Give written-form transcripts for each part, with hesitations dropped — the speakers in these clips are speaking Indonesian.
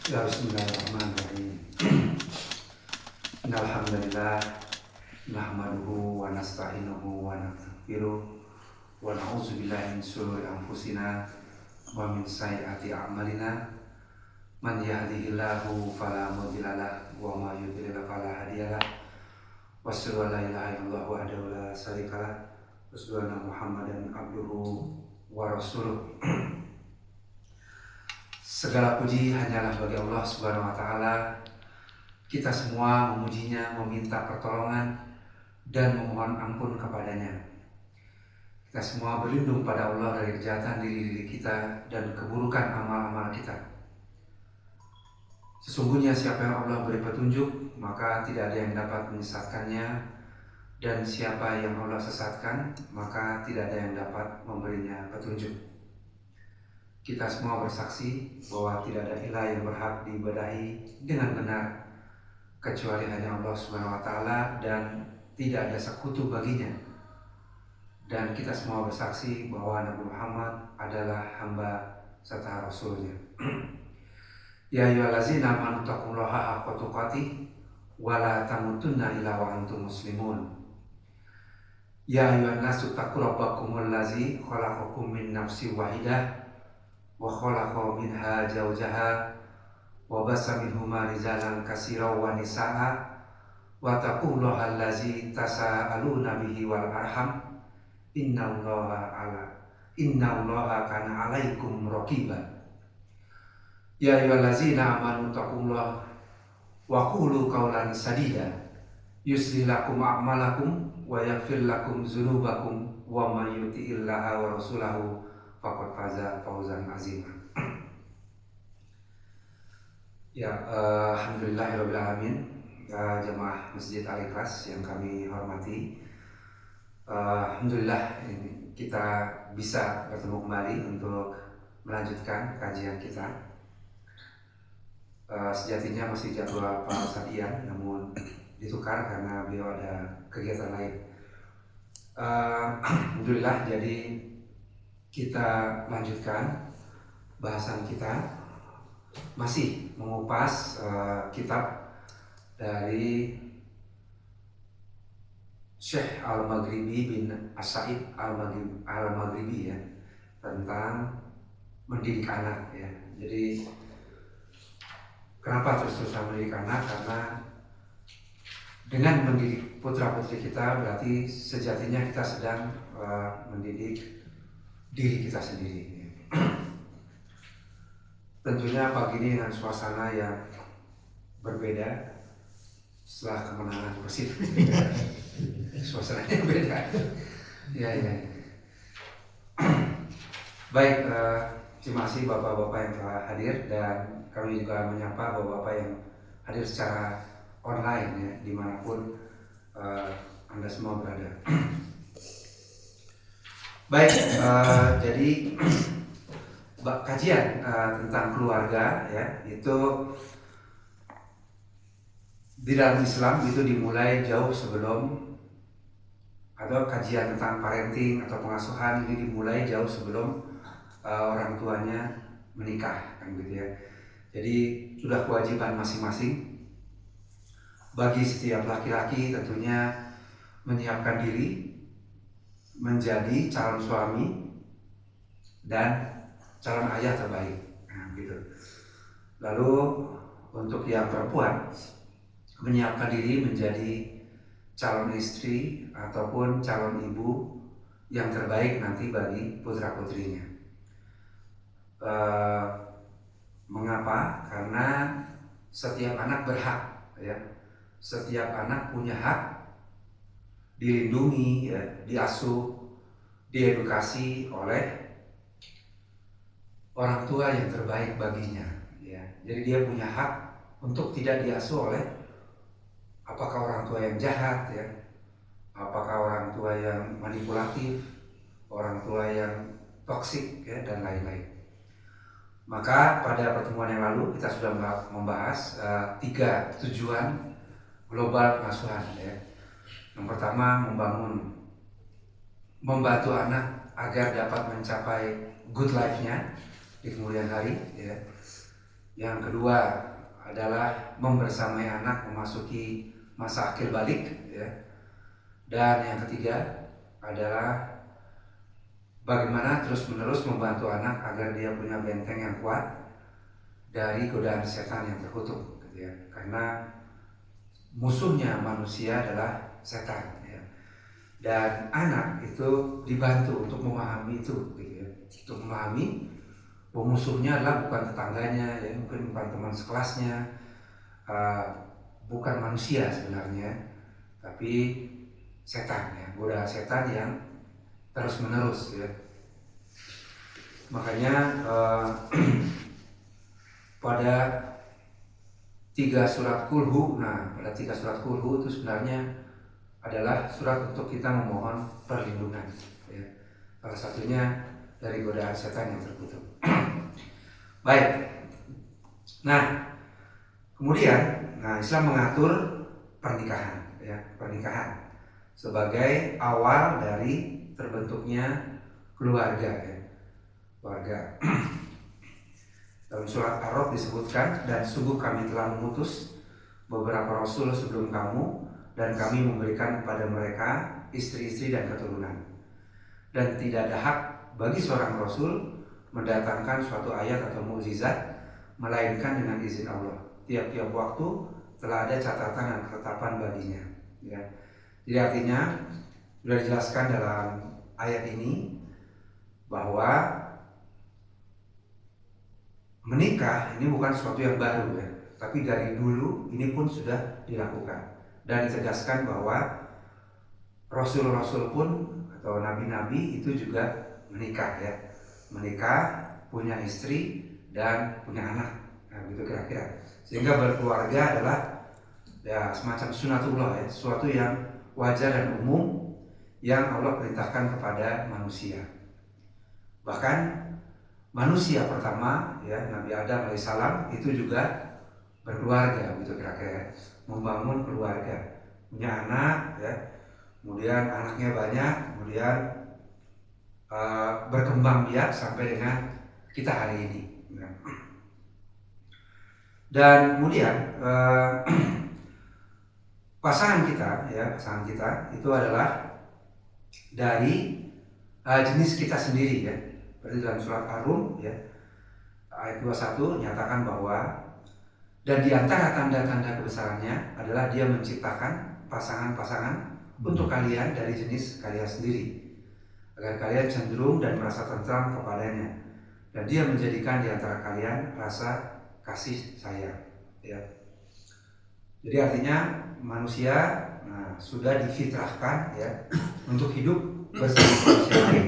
Ya, bismillahirrahmanirrahim. Alhamdulillah nahmaduhu wa nasta'inuhu wa nastaghfiruh wa na'udzubillahi min shururi anfusina wa min sayyiati a'malina. Man yahdihillahu fala mudhillalah wa may yudlil fala hadiyalah. Wasyhadu an la ilaha illallah wahdahu la syarikalah wa asyhadu anna Muhammadan abduhu wa rasuluh. Segala puji hanyalah bagi Allah Subhanahu wa taala. Kita semua memujinya, meminta pertolongan dan memohon ampun kepadanya. Kita semua berlindung pada Allah dari kejahatan diri kita dan keburukan amal-amal kita. Sesungguhnya siapa yang Allah beri petunjuk, maka tidak ada yang dapat menyesatkannya, dan siapa yang Allah sesatkan, maka tidak ada yang dapat memberinya petunjuk. Kita semua bersaksi bahwa tidak ada ilah yang berhak diibadahi dengan benar kecuali hanya Allah Subhanahu wa taala, dan tidak ada sekutu baginya. Dan kita semua bersaksi bahwa Nabi Muhammad adalah hamba serta rasulnya. Ya ayyuhallazina amanu taqullaha haqqa tuqatih wa la tamutunna illa wa antum muslimun. Ya ayyuhan nasu taqu rabbakumul ladzi khalaqakum min nafsin wahidah wa khalaqa minha zawjaha wa bassa minhuma rijalan katsiran wa nisaa wa taqullaha allazi tasaaluna bihi wal arham innallaha kana 'alaikum raqiba. Ya ayyuhallazina amanu taqullaha wa qulu qawlan sadida yuslih lakum a'malakum wa yaghfir lakum dzunubakum wa may yuti'illaha wa rasulahu faqad faza fawzan azima. Ya, alhamdulillahirabbil alamin. Jemaah Masjid Al-Ikhlas yang kami hormati, alhamdulillah kita bisa bertemu kembali untuk melanjutkan kajian kita. Sejatinya masih jadwal Pak Ustadz Ian, namun ditukar karena beliau ada kegiatan lain. Alhamdulillah, jadi kita lanjutkan bahasan kita, masih mengupas kitab dari Syekh Al-Maghribi bin As-Sa'id Al-Maghribi ya, tentang mendidik anak ya. Jadi kenapa terus-terusan mendidik anak? Karena dengan mendidik putra-putri kita berarti sejatinya kita sedang mendidik diri kita sendiri. Tentunya pagi ini dengan suasana yang berbeda setelah kemenangan Persib. Suasananya beda. Ya. Baik, terima kasih bapak-bapak yang telah hadir, dan kami juga menyapa bapak-bapak yang hadir secara online ya, dimanapun Anda semua berada. Baik, jadi kajian tentang keluarga ya, itu di dalam Islam itu dimulai jauh sebelum, atau kajian tentang parenting atau pengasuhan ini dimulai jauh sebelum orang tuanya menikah, kan gitu ya. Jadi sudah kewajiban masing-masing bagi setiap laki-laki tentunya menyiapkan diri menjadi calon suami dan calon ayah terbaik, nah, gitu. Lalu untuk yang perempuan menyiapkan diri menjadi calon istri ataupun calon ibu yang terbaik nanti bagi putra-putrinya. Mengapa? Karena setiap anak berhak ya. Setiap anak punya hak dilindungi, ya, diasuh, diedukasi oleh orang tua yang terbaik baginya. Ya. Jadi dia punya hak untuk tidak diasuh oleh apakah orang tua yang jahat, ya, apakah orang tua yang manipulatif, orang tua yang toksik, ya, dan lain-lain. Maka pada pertemuan yang lalu kita sudah membahas 3 tujuan global pengasuhan. Ya. Yang pertama, membantu anak agar dapat mencapai good life-nya di kemudian hari. Ya. Yang kedua adalah membersamai anak memasuki masa akil balik, ya. Dan yang ketiga adalah bagaimana terus-menerus membantu anak agar dia punya benteng yang kuat dari godaan setan yang terkutuk, gitu ya. Karena musuhnya manusia adalah setan, ya. Dan anak itu dibantu untuk memahami itu, gitu ya. Untuk memahami bahwa musuhnya adalah bukan tetangganya, ya, mungkin bukan teman sekelasnya, bukan manusia sebenarnya, tapi setan, ya, godaan setan yang terus menerus, ya. Makanya pada 3 surat kulhu, pada 3 surat kulhu itu sebenarnya adalah surat untuk kita memohon perlindungan, ya. Salah satunya dari godaan setan yang terkutuk. Baik. Nah, kemudian Islam mengatur pernikahan, ya, pernikahan sebagai awal dari terbentuknya keluarga, ya. Keluarga. Dalam surat Ar-Rod disebutkan, dan sungguh kami telah mengutus beberapa rasul sebelum kamu, dan kami memberikan kepada mereka istri-istri dan keturunan. Dan tidak ada hak bagi seorang rasul mendatangkan suatu ayat atau mukjizat melainkan dengan izin Allah. Tiap-tiap waktu telah ada catatan dan ketetapan baginya, ya. Jadi artinya sudah dijelaskan dalam ayat ini bahwa menikah ini bukan sesuatu yang baru, ya, tapi dari dulu ini pun sudah dilakukan. Dan ditegaskan bahwa rasul-rasul pun atau nabi-nabi itu juga menikah, ya. Menikah, punya istri dan punya anak. Nah, begitu kira-kira. Sehingga berkeluarga adalah, ya, semacam sunatullah, ya, sesuatu yang wajar dan umum yang Allah perintahkan kepada manusia. Bahkan manusia pertama, ya, Nabi Adam alaihissalam itu juga berkeluarga, begitu kira-kira, membangun keluarga, punya anak, ya, kemudian anaknya banyak, kemudian berkembang biak sampai dengan kita hari ini, ya. Dan kemudian pasangan kita itu adalah dari jenis kita sendiri, ya. Berarti dalam surat Ar-Rum, ya, ayat 21 nyatakan bahwa dan di antara tanda-tanda kebesarannya adalah dia menciptakan pasangan-pasangan untuk kalian dari jenis kalian sendiri, agar kalian cenderung dan merasa tentram kepadanya, dan dia menjadikan di antara kalian rasa kasih sayang, ya. Jadi artinya manusia sudah difitrahkan, ya, untuk hidup bersama manusia lain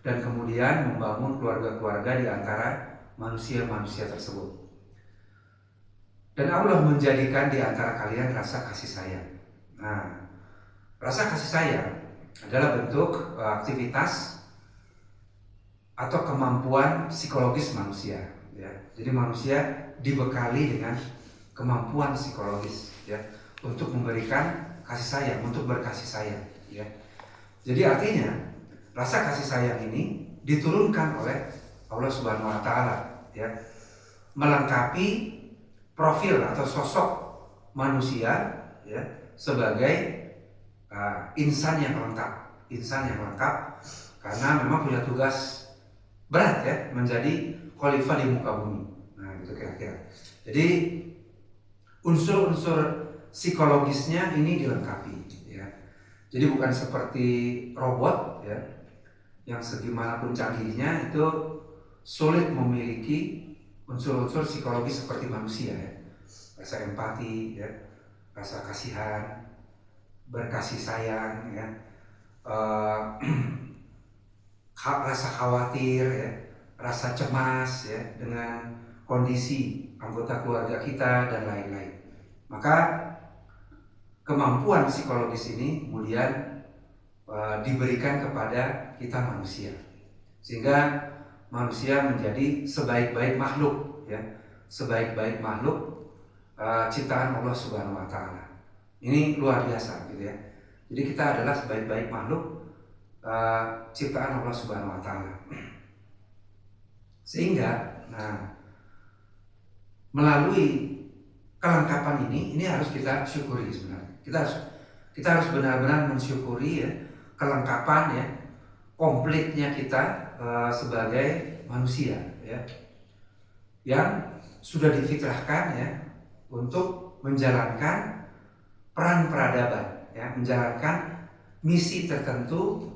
dan kemudian membangun keluarga-keluarga di antara manusia-manusia tersebut. Dan Allah menjadikan di antara kalian rasa kasih sayang. Nah, rasa kasih sayang adalah bentuk aktivitas atau kemampuan psikologis manusia, ya. Jadi manusia dibekali dengan kemampuan psikologis, ya, untuk memberikan kasih sayang, untuk berkasih sayang, ya. Jadi artinya rasa kasih sayang ini diturunkan oleh Allah Subhanahu wa taala, ya, melengkapi profil atau sosok manusia, ya, sebagai insan yang lengkap, karena memang punya tugas berat, ya, menjadi khalifah di muka bumi. Nah, gitu kira-kira. Jadi unsur-unsur psikologisnya ini dilengkapi, ya. Jadi bukan seperti robot, ya, yang segimanapun canggihnya itu sulit memiliki unsur-unsur psikologis seperti manusia, ya. Rasa empati, ya, rasa kasihan, berkasih sayang, ya, rasa khawatir, ya, rasa cemas, ya, dengan kondisi anggota keluarga kita dan lain-lain. Maka kemampuan psikologis ini kemudian diberikan kepada kita manusia, sehingga manusia menjadi sebaik-baik makhluk, ya, sebaik-baik makhluk ciptaan Allah Subhanahu wa taala. Ini luar biasa, gitu, ya. Jadi kita adalah sebaik-baik makhluk ciptaan Allah Subhanahu wa taala. Sehingga melalui kelengkapan ini harus kita syukuri sebenarnya. Kita harus benar-benar mensyukuri ya kelengkapan ya komplitnya kita sebagai manusia ya yang sudah difitrahkan ya untuk menjalankan peran peradaban ya, menjalankan misi tertentu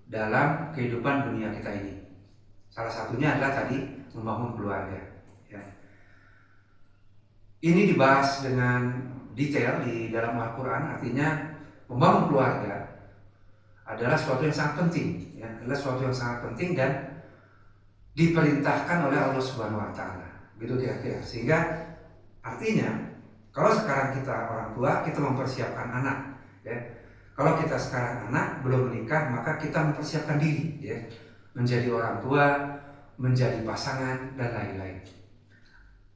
dalam kehidupan dunia kita ini. Salah satunya adalah tadi membangun keluarga ya. Ini dibahas dengan detail di dalam Al-Quran, artinya membangun keluarga adalah sesuatu yang sangat penting ya, adalah sesuatu yang sangat penting dan diperintahkan oleh Allah Subhanahu wa taala. Gitu kira-kira. Sehingga artinya kalau sekarang kita orang tua, kita mempersiapkan anak ya. Kalau kita sekarang anak belum menikah, maka kita mempersiapkan diri ya, menjadi orang tua, menjadi pasangan dan lain-lain.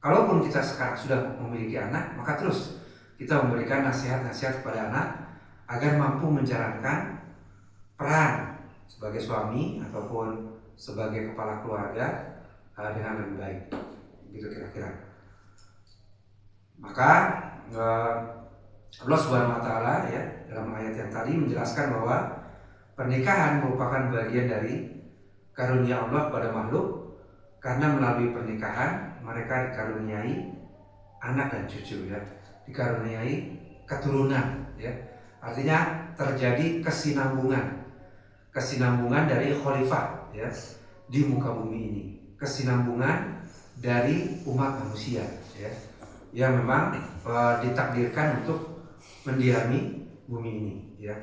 Kalaupun kita sekarang sudah memiliki anak, maka terus kita memberikan nasihat-nasihat kepada anak agar mampu menjalankan peran sebagai suami ataupun sebagai kepala keluarga dengan lebih baik. Gitu kira-kira. Maka Allah Subhanahu wa taala ya dalam ayat yang tadi menjelaskan bahwa pernikahan merupakan bagian dari karunia Allah pada makhluk, karena melalui pernikahan mereka dikaruniai anak dan cucu ya, dikaruniai keturunan ya. Artinya terjadi kesinambungan dari khalifah ya di muka bumi ini, kesinambungan dari umat manusia ya yang memang ditakdirkan untuk mendiami bumi ini ya.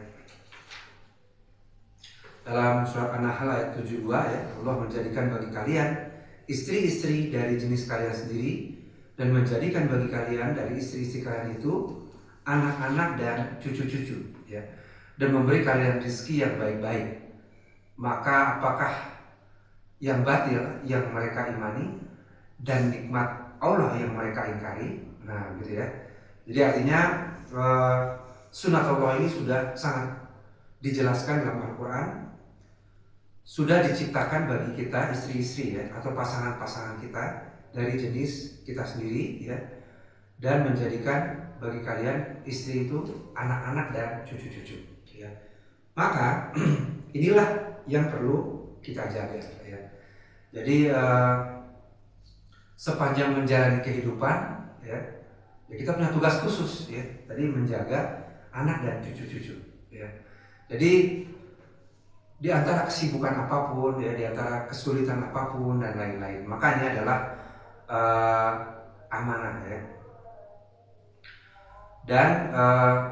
Dalam surat An-Nahl ayat 72 ya, Allah menjadikan bagi kalian istri-istri dari jenis kalian sendiri dan menjadikan bagi kalian dari istri-istri kalian itu anak-anak dan cucu-cucu ya, dan memberi kalian rezeki yang baik-baik. Maka apakah yang batil yang mereka imani dan nikmat Allah yang mereka ingkari? Nah gitu ya. Jadi artinya sunat Allah ini sudah sangat dijelaskan dalam Al-Quran, sudah diciptakan bagi kita istri-istri ya, atau pasangan-pasangan kita dari jenis kita sendiri ya, dan menjadikan bagi kalian istri itu anak-anak dan cucu-cucu ya. Maka inilah yang perlu kita jaga ya. Jadi sepanjang menjalani kehidupan ya kita punya tugas khusus ya, tadi menjaga anak dan cucu-cucu ya. Jadi di antara kesibukan apapun ya, di antara kesulitan apapun dan lain-lain, maka ini adalah amanah ya. Dan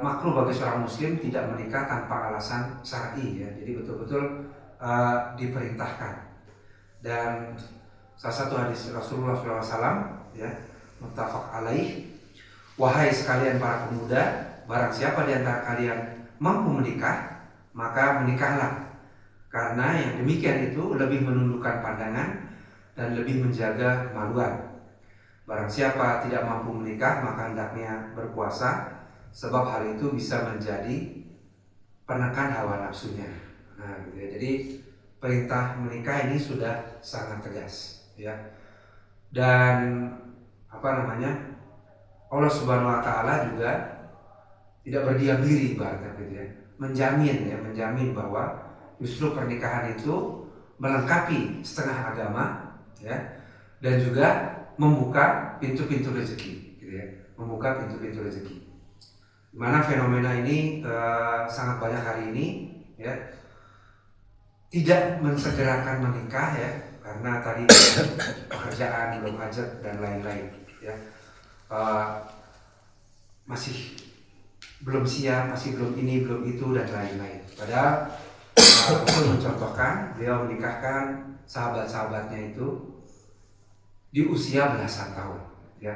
makruh bagi seorang muslim tidak menikah tanpa alasan syar'i ya. Jadi betul-betul diperintahkan. Dan salah satu hadis Rasulullah SAW ya, muttafaq alaih, wahai sekalian para pemuda, barang siapa di antara kalian mampu menikah, maka menikahlah. Karena yang demikian itu lebih menundukkan pandangan dan lebih menjaga kemaluan. Barang siapa tidak mampu menikah, maka hendaknya berpuasa, sebab hal itu bisa menjadi penekan hawa nafsunya. Nah, gitu ya. Jadi perintah menikah ini sudah sangat tegas, ya. Dan Allah Subhanahu Wa Taala juga tidak berdiam diri, ibaratnya gitu ya, menjamin bahwa justru pernikahan itu melengkapi setengah agama, ya, dan juga membuka pintu-pintu rezeki, gitu ya, membuka pintu-pintu rezeki. Dimana fenomena ini sangat banyak hari ini, ya, tidak mensegerakan menikah, ya, karena tadi pekerjaan belum ajat dan lain-lain, ya, masih belum siap, masih belum ini, belum itu dan lain-lain. Padahal Rasul mencontohkan, beliau menikahkan sahabat-sahabatnya itu di usia belasan tahun, ya.